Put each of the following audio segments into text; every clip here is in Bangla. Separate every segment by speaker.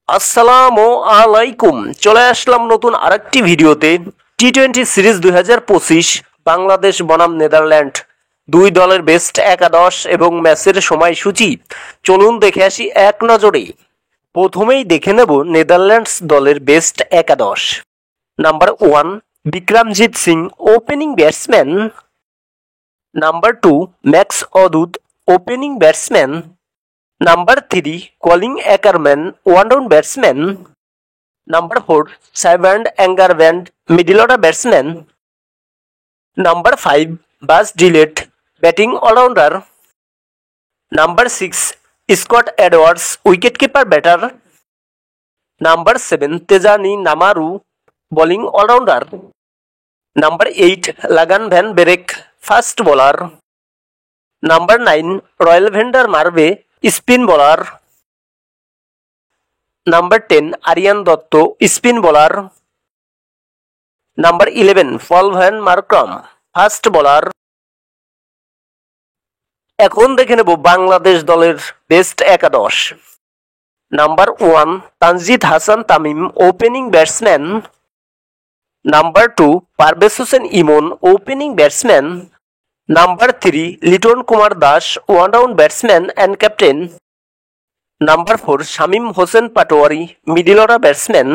Speaker 1: আসসালামু আলাইকুম। চলে আসলাম নতুন আরেকটি ভিডিওতে। টি-20 সিরিজ 2025 বাংলাদেশ বনাম নেদারল্যান্ড দুই দলের বেস্ট একাদশ এবং ম্যাচের সময়সূচি চলুন দেখে আসি এক নজরে। প্রথমেই দেখে নেব নেদারল্যান্ডস দলের বেস্ট একাদশ। Number 1 Vikramjit Singh, opening batsman. Number 2 Max O'Dowd, opening batsman. Number 3 Colin Ackerman, one-down batsman. Number 4 Sylvain Angervand, middle-order batsman. Number 5 Buzz Gillett, batting all-rounder. Number 6 Scott Edwards, wicket-keeper batter. Number 7 Tejani Namaru, bowling all-rounder. Number 8 Lagan Van Beek, fast bowler. Number 9 Royal Vander Marve, spin bowler. Number 10 Aryan Dutt, spin bowler. Number 11 Paul van Markram, fast bowler. এখন দেখে নেব বাংলাদেশ দলের বেস্ট একাদশ। Number 1 Tanzid Hasan Tamim, opening batsman. Number 2 Parvez Hossain Emon, opening batsman. Number 3 Liton Kumar Das, one down batsman and captain. Number 4 Shamim Hossain Patwari, middle order batsman.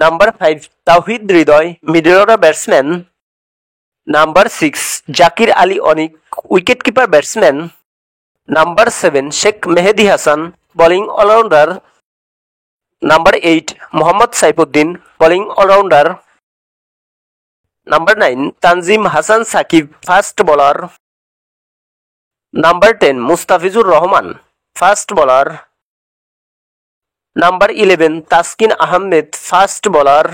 Speaker 1: Number 5 Towhid Hridoy, middle order batsman. Number 6 Jaker Ali Anik, wicket keeper batsman. Number 7 Sheikh Mahedi Hasan, bowling allrounder. Number 8 Mohammad Saifuddin, bowling allrounder. Number 9 Tanzim Hasan Sakib, fast bowler. Number 10 Mustafizur Rahman, fast bowler. Number 11 Taskin Ahmed, fast bowler.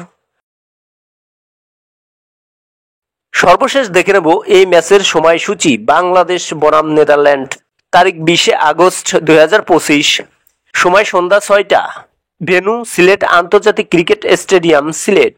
Speaker 1: সর্বশেষ দেখে নেব এই ম্যাচের সময়সূচি বাংলাদেশ বনাম নেদারল্যান্ড। তারিখ 20 আগস্ট 2025, সময় সন্ধ্যা 6টা। ভেন্যু সিলেট আন্তর্জাতিক ক্রিকেট স্টেডিয়াম, সিলেট।